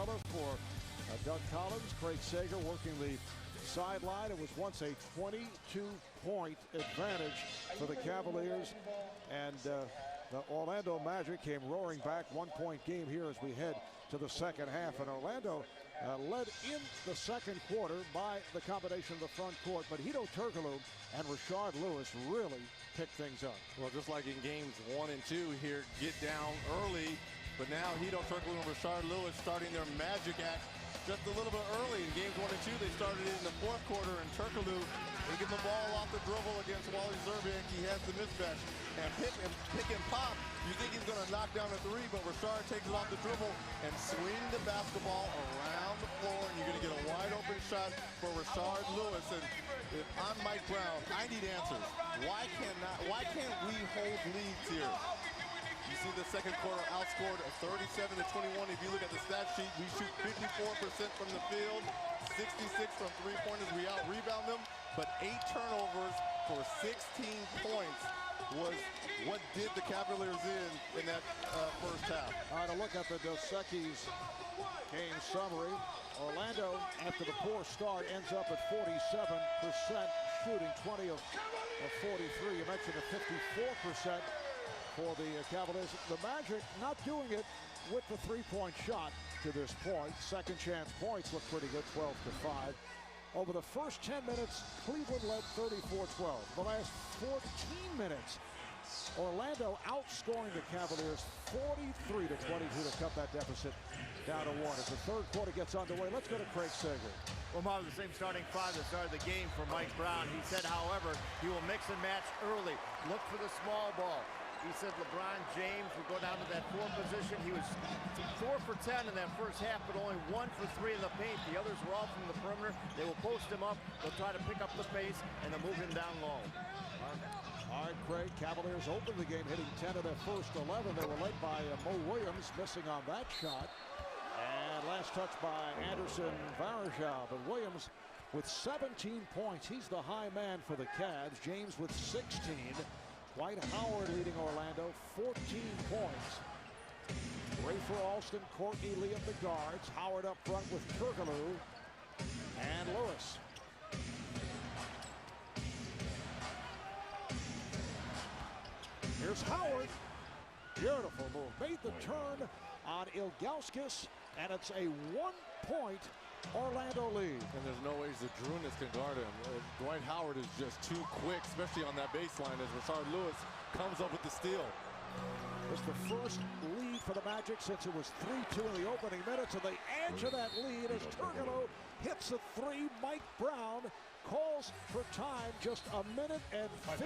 color for Doug Collins. Craig Sager working the sideline. It was once a 22-point advantage for the Cavaliers, and the Orlando Magic came roaring back. 1-point game here as we head to the second half, and Orlando led in the second quarter by the combination of the front court, but Hedo Turkoglu and Rashard Lewis really picked things up. Well, just like in games 1 and 2 here, get down early, but now Hedo Turkoglu and Rashard Lewis starting their magic act just a little bit early. In games 1 and 2, they started it in the fourth quarter, and Turkoglu, they get the ball off the dribble against Wally Szczerbiak. He has the mismatch. And pick and pop, you think he's going to knock down a three, but Rashard takes it off the dribble and swing the basketball around the floor, and you're going to get a wide open shot for Rashard Lewis. And if I'm Mike Brown, I need answers. Why can't we hold leads here? You see the second quarter outscored 37-21. If you look at the stat sheet, we shoot 54% from the field, 66 from three-pointers. We out-rebound them, but 8 turnovers for 16 points was what did the Cavaliers in that first half. All right, a look at the Dos Equis game summary. Orlando, after the poor start, ends up at 47%, shooting 20 of 43. You mentioned a 54% for the Cavaliers. The Magic not doing it with the three-point shot to this point. Second chance points look pretty good, 12-5. Over the first 10 minutes, Cleveland led 34-12. The last 14 minutes, Orlando outscoring the Cavaliers 43-22 to cut that deficit down to 1. As the third quarter gets underway, let's go to Craig Sager. Well, Mark, the same starting five that started the game for Mike Brown. He said, however, he will mix and match early. Look for the small ball. He said LeBron James will go down to that 4 position. He was 4 for 10 in that first half, but only 1 for 3 in the paint. The others were all from the perimeter. They will post him up. They'll try to pick up the pace, and they'll move him down low. All right, Craig, Cavaliers opened the game hitting 10 of their first 11. They were led by Mo Williams, missing on that shot. And last touch by Anderson Varejao. But Williams with 17 points. He's the high man for the Cavs. James with 16. Dwight Howard leading Orlando, 14 points. Rafer Alston, Courtney Lee at the guards. Howard up front with Turkoglu and Lewis. Here's Howard. Beautiful move. Made the turn on Ilgauskas, and it's a 1-point Orlando lead. And there's no ways that Drunas can guard him. Dwight Howard is just too quick, especially on that baseline, as Rashard Lewis comes up with the steal. It's the first lead for the Magic since it was 3-2 in the opening minutes, and they add to that lead as Turkoglu hits a 3. Mike Brown calls for time, just a minute and 15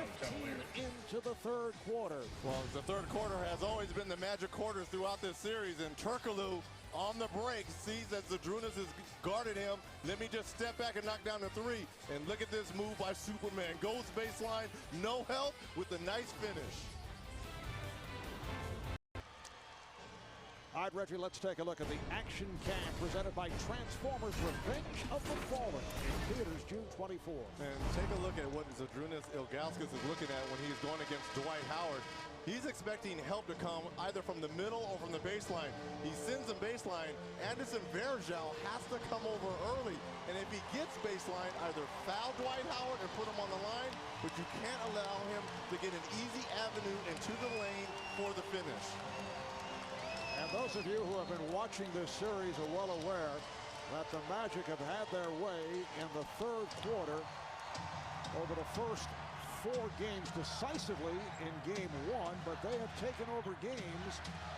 into the third quarter. Well, the third quarter has always been the Magic quarters throughout this series, and Turkoglu on the break sees that Zydrunas has guarded him. Let me just step back and knock down the 3. And look at this move by Superman. Goes baseline, no help, with a nice finish. All right, Reggie, let's take a look at the Action Cam presented by Transformers Revenge of the Fallen in theaters June 24. And take a look at what Zydrunas Ilgauskas is looking at when he's going against Dwight Howard. He's expecting help to come either from the middle or from the baseline. He sends him baseline. Anderson Varejao has to come over early. And if he gets baseline, either foul Dwight Howard and put him on the line, but you can't allow him to get an easy avenue into the lane for the finish. And those of you who have been watching this series are well aware that the Magic have had their way in the third quarter over the first 4 games decisively in game 1, but they have taken over games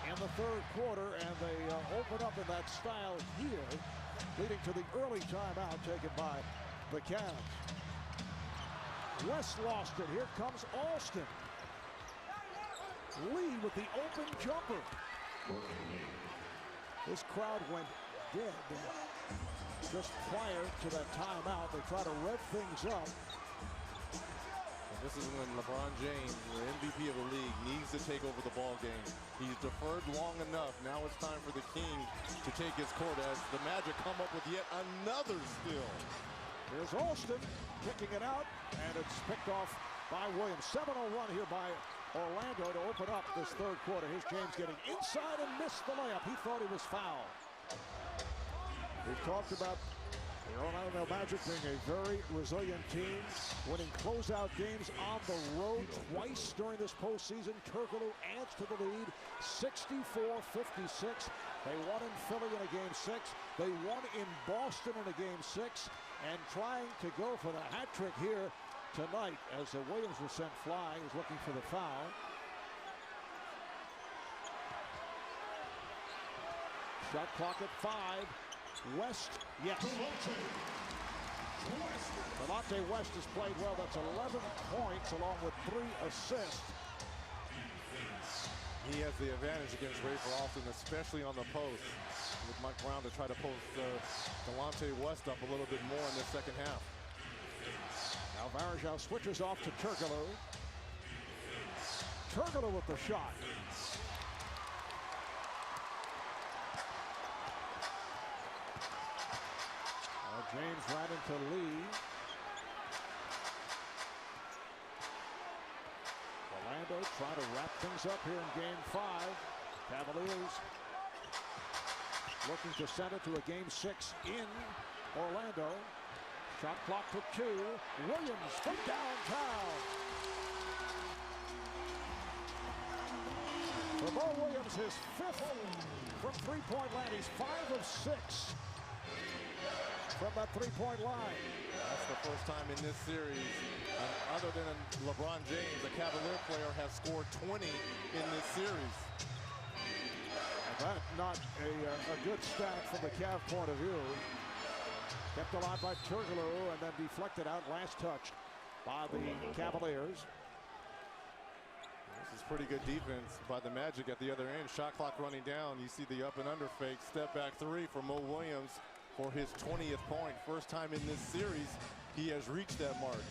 in the third quarter, and they open up in that style here, leading to the early timeout taken by the Cavs. West lost it. Here comes Alston. Lee with the open jumper. This crowd went dead just prior to that timeout. They try to rev things up. And this is when LeBron James, the MVP of the league, needs to take over the ball game. He's deferred long enough. Now it's time for the King to take his court as the Magic come up with yet another steal. Here's Alston kicking it out, and it's picked off by Williams. 7-0 run here by Orlando to open up this third quarter. Here's James getting inside and missed the layup. He thought he was fouled. We've talked about the Orlando Magic being a very resilient team, winning closeout games on the road twice during this postseason. Turkoglu adds to the lead, 64-56. They won in Philly in a Game 6. They won in Boston in a Game 6. And trying to go for the hat trick here tonight as Williams was sent flying. He's looking for the foul. Shot clock at 5. West, yes. Delonte West has played well. That's 11 points along with 3 assists. He has the advantage against Rafer Alston, especially on the post, with Mike Brown to try to post Delonte West up a little bit more in the second half. Now Varejao switches off to Turkoglu. Turkoglu with the shot. James ran into Lee. Orlando trying to wrap things up here in Game 5. Cavaliers looking to send it to a Game 6 in Orlando. Shot clock to 2. Williams from downtown. For Mo Williams, his 5th from three-point land. He's 5 of 6. From that three-point line. That's the first time in this series, other than LeBron James, a Cavalier player has scored 20 in this series. And that's not a good stat from the Cav point of view. Kept alive by Turkoglu and then deflected out last touch by the Cavaliers. This is pretty good defense by the Magic at the other end. Shot clock running down. You see the up and under fake. Step back 3 for Mo Williams for his 20th point. First time in this series he has reached that mark.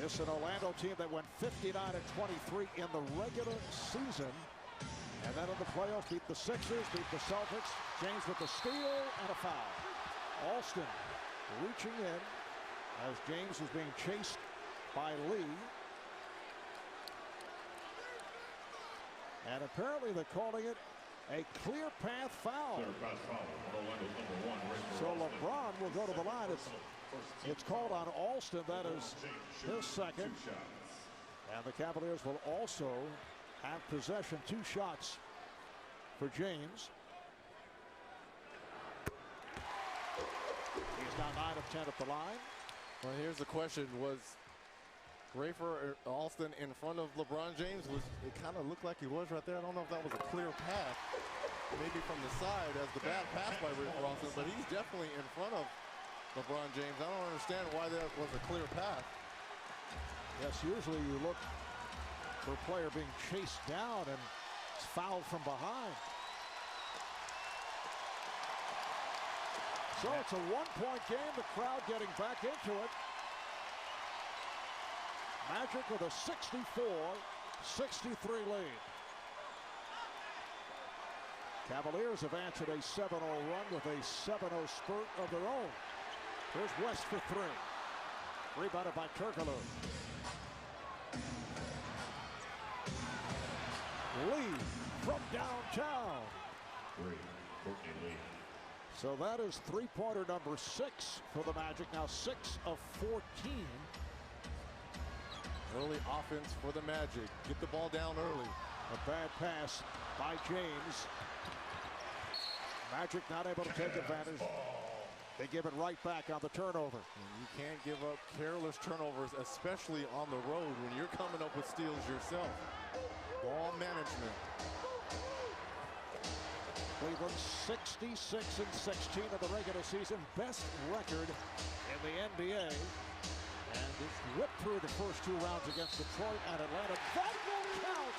It's an Orlando team that went 59-23 in the regular season. And then in the playoffs beat the Sixers, beat the Celtics. James with the steal and a foul. Alston reaching in as James is being chased by Lee. And apparently they're calling it a clear path foul. So LeBron will go to the line. It's called on Alston. That is his second. And the Cavaliers will also have possession. 2 shots for James. He's now 9 of 10 at the line. Well, here's the question. Was Rafer Alston in front of LeBron James? It kind of looked like he was right there. I don't know if that was a clear path. Maybe from the side as the bad pass by Rafer Alston, but he's definitely in front of LeBron James. I don't understand why that was a clear path. Yes, usually you look for a player being chased down and it's fouled from behind. So it's a 1-point game. The crowd getting back into it. Magic with a 64-63 lead. Cavaliers have answered a 7-0 run with a 7-0 spurt of their own. Here's West for 3. Rebounded by Turkoglu. Lee from downtown. So that is three-pointer number 6 for the Magic. Now 6 of 14. Early offense for the Magic. Get the ball down early. A bad pass by James. Magic not able to take advantage. They give it right back on the turnover. And you can't give up careless turnovers, especially on the road when you're coming up with steals yourself. Ball management. Cleveland 66-16 of the regular season. Best record in the NBA. And it's ripped through the first 2 rounds against Detroit and Atlanta. That will count.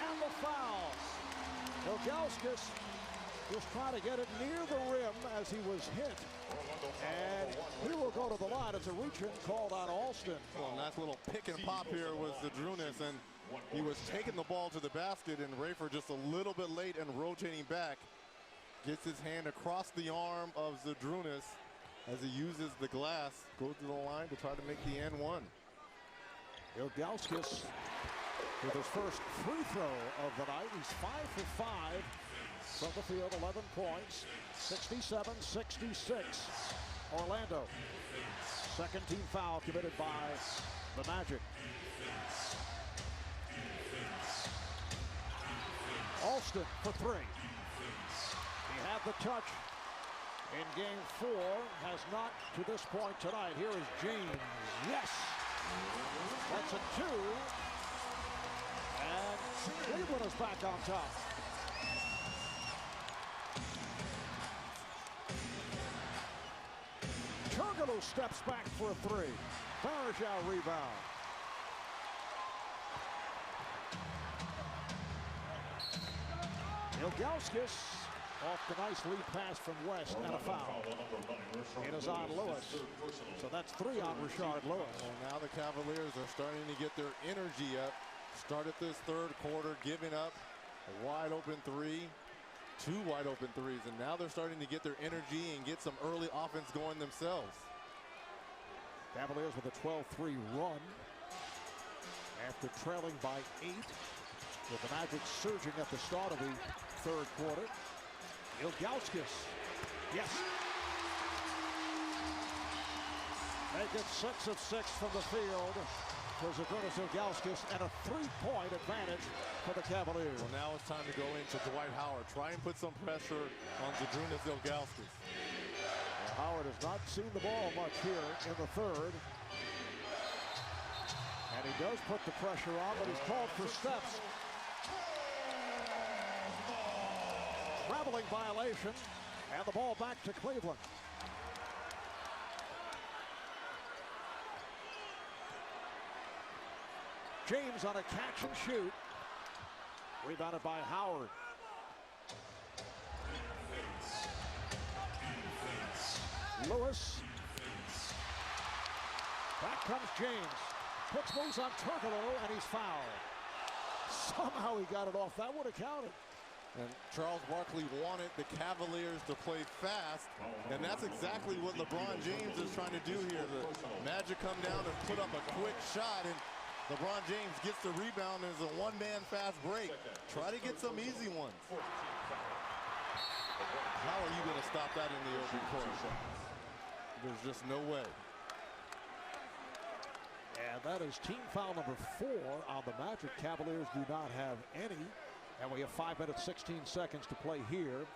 And the foul. Ilgauskas was trying to get it near the rim as he was hit. And he will go to the line. It's a reach-in called on Alston. Well, nice little pick and pop here was Zydrunas, and he was taking the ball to the basket, and Rafer just a little bit late and rotating back. Gets his hand across the arm of Zydrunas as he uses the glass, goes to the line to try to make the N1. Ilgauskas with his first free throw of the night. He's 5 for 5 from the field, 11 points, 67-66. Orlando. Second team foul committed by the Magic. Alston for three. He had the touch in game 4, has not to this point tonight. Here is James. Yes! That's a 2. And Cleveland is back on top. Turkoglu steps back for a 3. Varejao rebound. Ilgauskas off the nice lead pass from West and a foul. It is on Lewis. So that's 3 on Rashard Lewis. And now the Cavaliers are starting to get their energy up. Started this third quarter giving up a wide open 3. 2 wide open 3s. And now they're starting to get their energy and get some early offense going themselves. Cavaliers with a 12-3 run after trailing by 8. With the Magic surging at the start of the third quarter. Ilgauskas. Yes. Make it 6 of 6 from the field for Zydrunas Ilgauskas and a 3-point advantage for the Cavaliers. Well, now it's time to go into Dwight Howard. Try and put some pressure on Zydrunas Ilgauskas. Howard has not seen the ball much here in the third. And he does put the pressure on, but he's called for steps. Traveling violation, and the ball back to Cleveland. James on a catch and shoot. Rebounded by Howard. Lewis. Back comes James. Puts moves on Turkoglu, and he's fouled. Somehow he got it off. That would have counted. And Charles Barkley wanted the Cavaliers to play fast, and that's exactly what LeBron James is trying to do here. The Magic come down and put up a quick shot, and LeBron James gets the rebound. There's a one-man fast break. Try to get some easy ones. How are you going to stop that in the open court? There's just no way. And that is team foul number 4 on the Magic. Cavaliers do not have any. And we have 5 minutes, 16 seconds to play here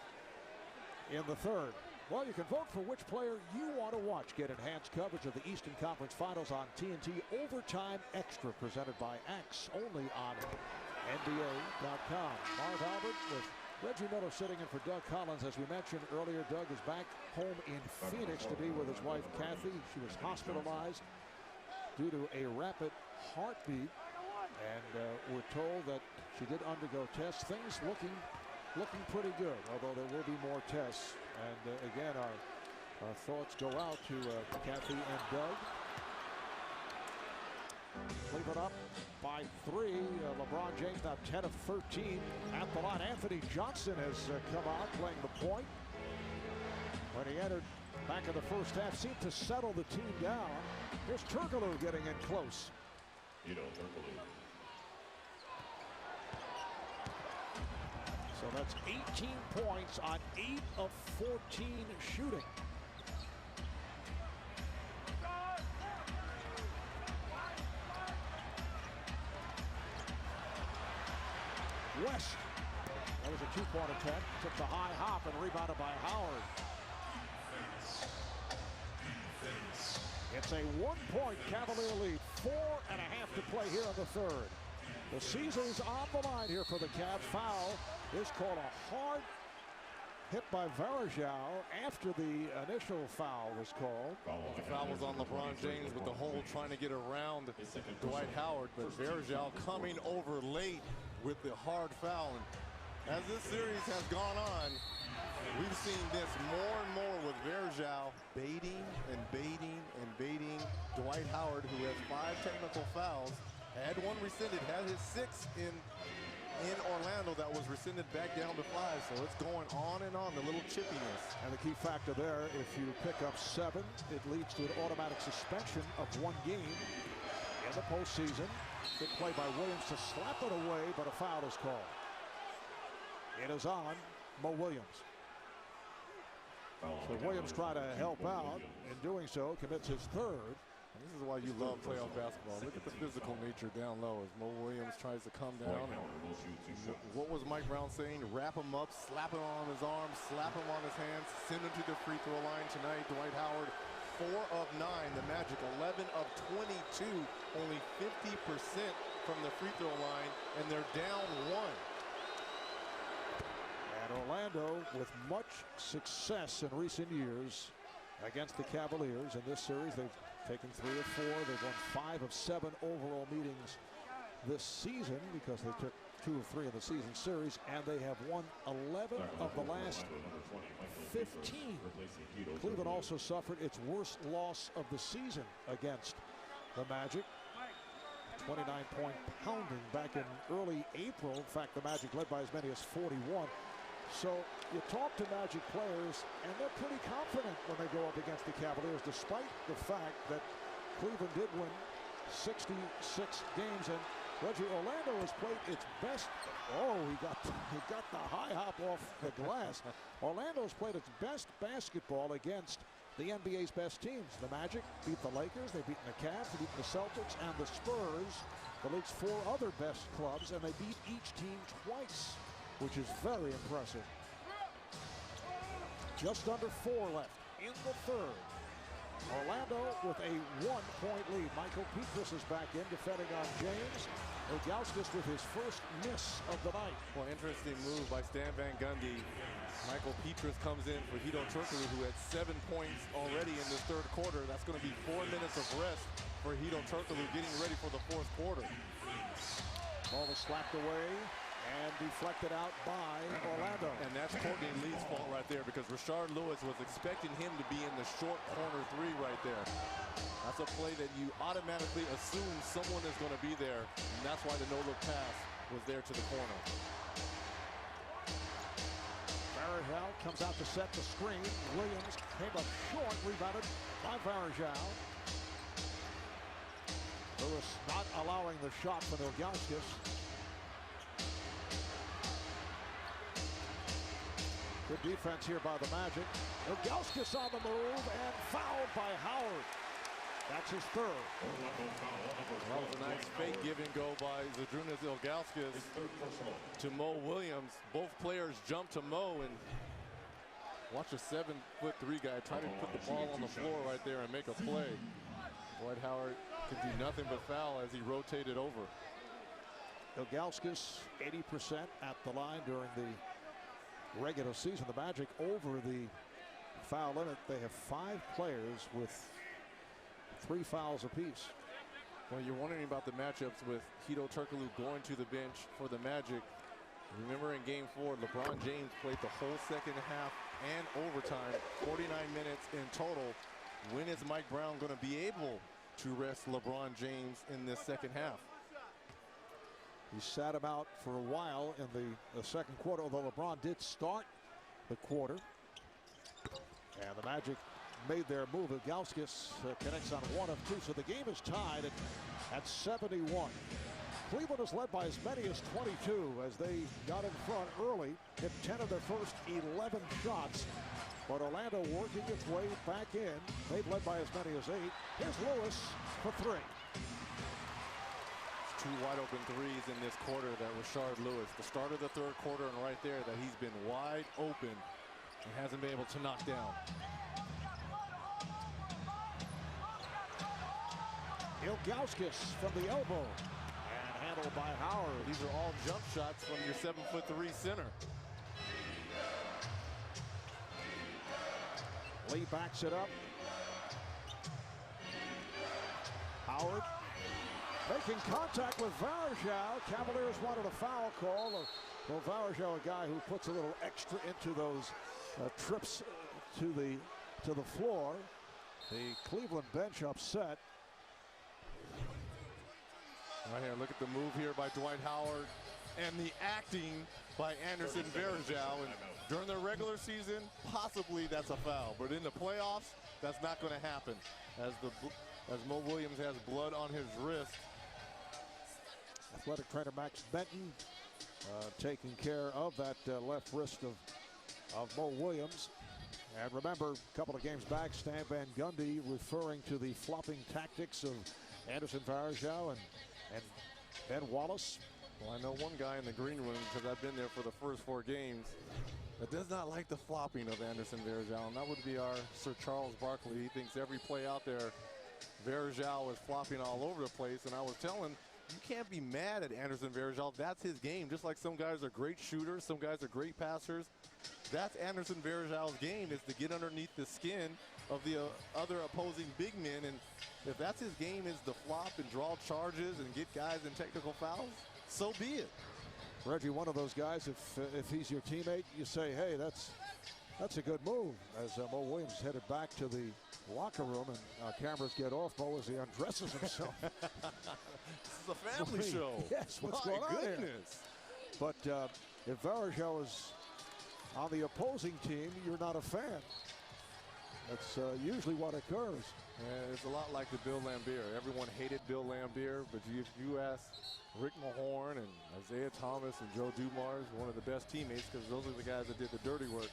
in the third. Well, you can vote for which player you want to watch. Get enhanced coverage of the Eastern Conference Finals on TNT Overtime Extra, presented by Axe, only on NBA.com. Marv Albert with Reggie Miller sitting in for Doug Collins. As we mentioned earlier, Doug is back home in Phoenix to be with his wife, Kathy. She was hospitalized due to a rapid heartbeat. And we're told that she did undergo tests. Things looking pretty good, although there will be more tests. And again, our thoughts go out to Kathy and Doug. Cleveland up by 3. LeBron James now 10 of 13 at the line. Anthony Johnson has come out playing the point. When he entered back in the first half, seemed to settle the team down. Here's Turkoglu getting in close. So that's 18 points on 8 of 14 shooting. West. That was a 2-point attempt. Took the high hop and rebounded by Howard. It's a 1-point Cavalier lead. 4.5 to play here in the third. The season's on the line here for the Cavs. Foul is called a hard hit by Varejao after the initial foul was called. The foul was on LeBron James with the hole trying to get around Dwight Howard, but Varejao coming over late with the hard foul. And as this series has gone on, we've seen this more and more with Varejao baiting and baiting and baiting Dwight Howard, who has 5 technical fouls. Had one rescinded, had his 6th in Orlando that was rescinded back down to 5. So it's going on and on, the little chippiness. And the key factor there, if you pick up 7, it leads to an automatic suspension of 1 game in the postseason. Good play by Williams to slap it away, but a foul is called. It is on Mo Williams. So Williams trying to help out. In doing so, commits his third. And this is why you love playoff basketball. Look at the physical nature down low as Mo Williams tries to come down. What was Mike Brown saying? Wrap him up, slap him on his arms, slap him on his hands, send him to the free throw line tonight. Dwight Howard, 4 of 9. The Magic, 11 of 22. Only 50% from the free throw line, and they're down 1. And Orlando, with much success in recent years against the Cavaliers in this series, they've taken 3 of 4. They've won 5 of 7 overall meetings this season because they took 2 of 3 in the season series, and they have won 11 of the last 15. Cleveland also suffered its worst loss of the season against the Magic. 29-point pounding back in early April. In fact, the Magic led by as many as 41. So you talk to Magic players, and they're pretty confident when they go up against the Cavaliers, despite the fact that Cleveland did win 66 games. And Reggie, Orlando has played its best. Oh, he got the high hop off the glass. Orlando's played its best basketball against the NBA's best teams. The Magic beat the Lakers, they've beaten the Cavs, they've beaten the Celtics, and the Spurs, the league's 4 other best clubs, and they beat each team twice, which is very impressive. Just under 4 left in the third. Orlando with a 1-point lead. Michael Petras is back in, defending on James. Ilgauskas with his first miss of the night. Well, interesting move by Stan Van Gundy. Michael Petras comes in for Hedo Turkoglu, who had 7 points already in this third quarter. That's going to be 4 minutes of rest for Hedo Turkoglu, getting ready for the fourth quarter. Ball was slapped away and deflected out by Orlando. And that's Courtney Lee's fault right there, because Rashard Lewis was expecting him to be in the short corner 3 right there. That's a play that you automatically assume someone is going to be there, and that's why the no-look pass was there to the corner. Varejao comes out to set the screen. Williams came up short, rebounded by Varejao. Lewis not allowing the shot from Ilgauskas. Good defense here by the Magic. Ilgauskas on the move and fouled by Howard. That's his third. That was a nice fake give and go by Zydrunas Ilgauskas to Mo Williams. Both players jump to Mo, and watch a 7'3" guy try to put the ball on the floor right there and make a play. Dwight Howard could do nothing but foul as he rotated over. Ilgauskas 80% at the line during the regular season. The Magic over the foul limit. They have 5 players with 3 fouls apiece. Well, you're wondering about the matchups with Hedo Turkoglu going to the bench for the Magic. Remember in Game 4, LeBron James played the whole second half and overtime, 49 minutes in total. When is Mike Brown going to be able to rest LeBron James in this second half? He sat him out for a while in the second quarter, although LeBron did start the quarter. And the Magic made their move. Ilgauskas connects on 1 of 2, so the game is tied at 71. Cleveland is led by as many as 22 as they got in front early, hit 10 of their first 11 shots. But Orlando working its way back in. They've led by as many as 8. Here's Lewis for 3. 2 wide open threes in this quarter that Rashard Lewis, the start of the third quarter, and right there that he's been wide open and hasn't been able to knock down. Ilgauskas from the elbow and handled by Howard. These are all jump shots from your 7'3" center. Lee backs it up. Howard making contact with Varejao. Cavaliers wanted a foul call. Well, Varejao, a guy who puts a little extra into those trips to the floor. The Cleveland bench upset. Right here, look at the move here by Dwight Howard and the acting by Anderson Varejao. And during the regular season, possibly that's a foul, but in the playoffs, that's not going to happen. As Mo Williams has blood on his wrist. Athletic trainer Max Benton taking care of that left wrist of of Mo Williams. And remember, a couple of games back, Stan Van Gundy referring to the flopping tactics of Anderson Varejao and Ben Wallace. Well, I know one guy in the green room, because I've been there for the first 4 games, that does not like the flopping of Anderson Varejao, and that would be our Sir Charles Barkley. He thinks every play out there, Varejao is flopping all over the place, and I was telling him, you can't be mad at Anderson Varejao. That's his game. Just like some guys are great shooters, some guys are great passers. That's Anderson Varejao's game, is to get underneath the skin of the other opposing big men, and if that's his game, is to flop and draw charges and get guys in technical fouls, so be it. Reggie, one of those guys, if he's your teammate, you say, hey, that's a good move. As Mo Williams headed back to the locker room, and cameras get off Mo as he undresses himself. This is a family show. Yes, what's going on here? But if Varejao is on the opposing team, you're not a fan. That's usually what occurs. Yeah, it's a lot like the Bill Laimbeer. Everyone hated Bill Laimbeer, but if you ask Rick Mahorn and Isaiah Thomas and Joe Dumars, one of the best teammates, because those are the guys that did the dirty work.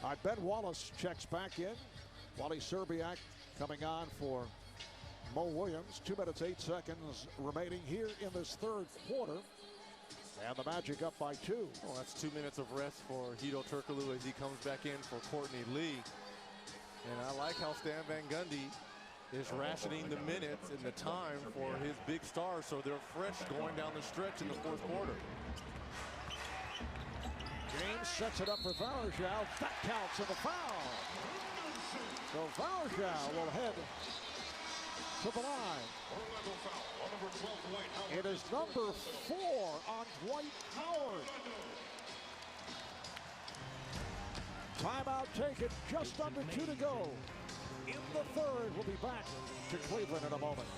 All right, Ben Wallace checks back in. Wally Szczerbiak coming on for Mo Williams. 2 minutes, 8 seconds remaining here in this third quarter. And the Magic up by 2. Well, that's 2 minutes of rest for Hedo Turkoglu as he comes back in for Courtney Lee. And I like how Stan Van Gundy is rationing the minutes and the time for his big stars, so they're fresh going down the stretch in the fourth quarter. James sets it up for Varejao. That counts in the foul. So Varejao will head to the line. It is number 4 on Dwight Howard. Timeout taken, just under 2 to go. In the third, we'll be back to Cleveland in a moment.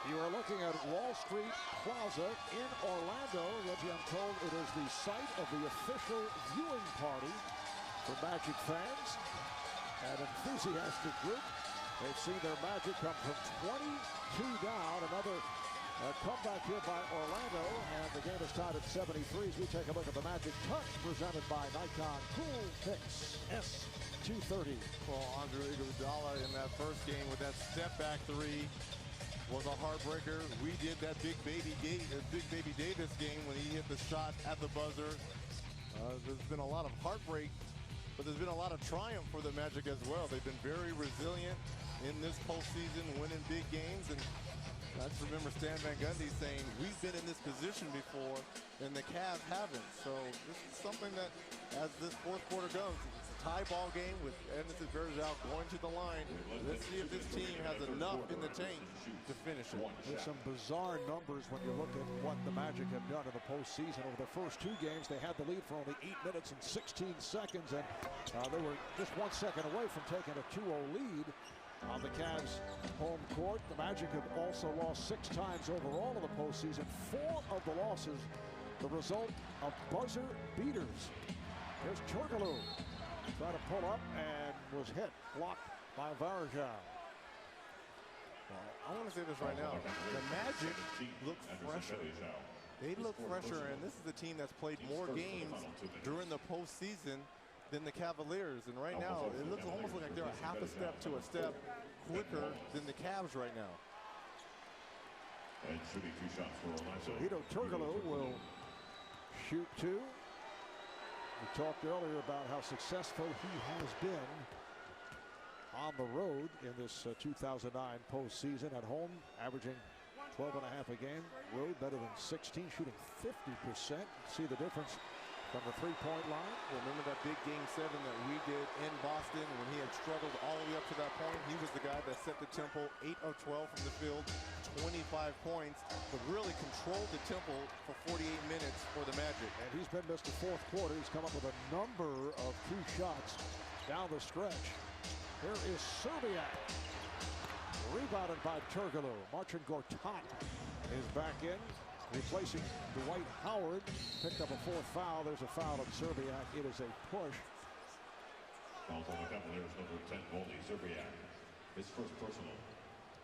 You are looking at Wall Street Plaza in Orlando. Reggie, I'm told it is the site of the official viewing party for Magic fans. An enthusiastic group. They've seen their Magic come from 22 down. Another comeback here by Orlando, and the game is tied at 73 as we take a look at the Magic Touch presented by Nikon Cool Pix S230. Well, Andre Iguodala in that first game with that step back 3 was a heartbreaker. We did that Big Baby Davis game when he hit the shot at the buzzer. There's been a lot of heartbreak, but there's been a lot of triumph for the Magic as well. They've been very resilient in this postseason, winning big games. And I just remember Stan Van Gundy saying, we've been in this position before, and the Cavs haven't. So this is something that, as this fourth quarter goes, it's a tie ball game with Anderson Varejao going to the line. Let's see if this team has enough in the tank to finish it. There's some bizarre numbers when you look at what the Magic have done in the postseason. Over the first 2 games, they had the lead for only 8 minutes and 16 seconds, and they were just 1 second away from taking a 2-0 lead on the Cavs' home court. The Magic have also lost 6 times overall in the postseason. 4 of the losses the result of buzzer beaters. Here's Turkoglu. Tried to pull up and was hit, blocked by Varejao. Well, I want to say this right now. The Magic look fresher. They look fresher, and this is a team that's played more games during the postseason than the Cavaliers. And right now, it looks almost like they're a half a step to a step quicker than the Cavs right now. And shooting 2 shots for Orlando. So Hedo Turkoglu will shoot 2. We talked earlier about how successful he has been on the road in this 2009 postseason. At home, averaging 12.5 a game. Road better than 16, shooting 50%. See the difference from the 3-point line. Remember that big game 7 that we did in Boston when he had struggled all the way up to that point? He was the guy that set the tempo, 8 of 12 from the field, 25 points, but really controlled the tempo for 48 minutes for the Magic. And he's been missed the fourth quarter. He's come up with a number of key shots down the stretch. Here is Szczerbiak. Rebounded by Turkoglu. Marcin Gortat is back in, replacing Dwight Howard. Picked up a 4th foul. There's a foul on Szczerbiak. It is a push. Fouls on the Cavaliers, number 10, Wally Szczerbiak. His first personal.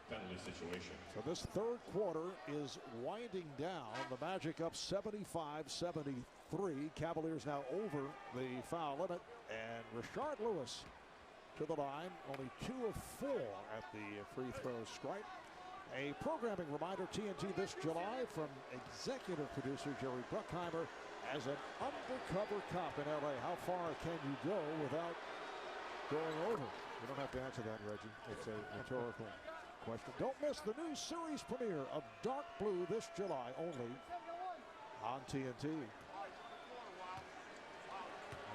penalty situation. So this third quarter is winding down. The Magic up 75-73. Cavaliers now over the foul limit. And Rashard Lewis to the line. Only 2 of 4 at the free throw stripe. A programming reminder, TNT this July from executive producer Jerry Bruckheimer as an undercover cop in LA. How far can you go without going over? You don't have to answer that, Reggie. It's a rhetorical question. Don't miss the new series premiere of Dark Blue this July only on TNT. And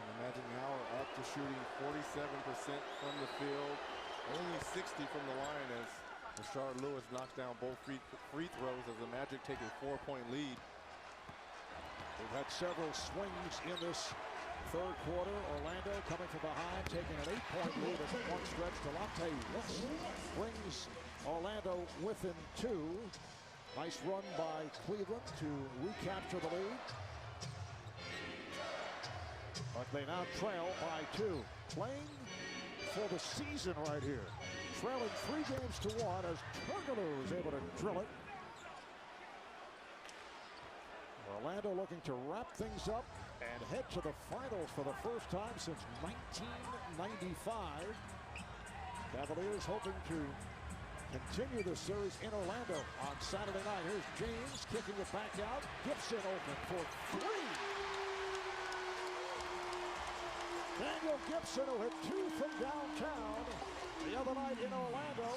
the Magic now are up to shooting 47% from the field, only 60 from the line as Rashard Lewis knocks down both free throws as the Magic take a 4-point lead. We've had several swings in this third quarter. Orlando coming from behind, taking an 8-point lead at one stretch. Delonte West brings Orlando within 2. Nice run by Cleveland to recapture the lead. But they now trail by 2. Playing for the season right here. Trailing 3 games to 1 as Turkoglu is able to drill it. Orlando looking to wrap things up and head to the finals for the first time since 1995. Cavaliers hoping to continue the series in Orlando on Saturday night. Here's James kicking it back out. Gibson open for 3. Daniel Gibson, who hit 2 from downtown the other night in Orlando,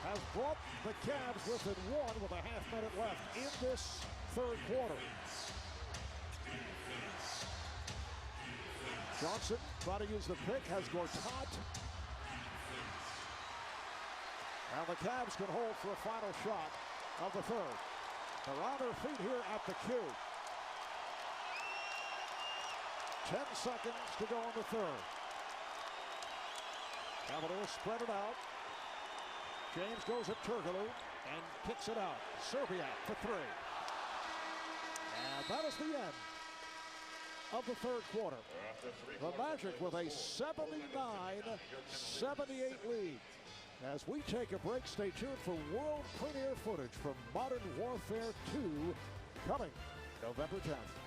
has brought the Cavs within 1 with a half-minute left in this third quarter. Johnson trying to use the pick, has Gortat. Now the Cavs can hold for a final shot of the third. They're on their feet here at the cue. 10 seconds to go in the third. Cavaliers spread it out. James goes at Turkoglu and kicks it out. Serbiak for 3. And that is the end of the third quarter. The Magic with a 79-78 lead. As we take a break, stay tuned for world premiere footage from Modern Warfare 2 coming November 10th.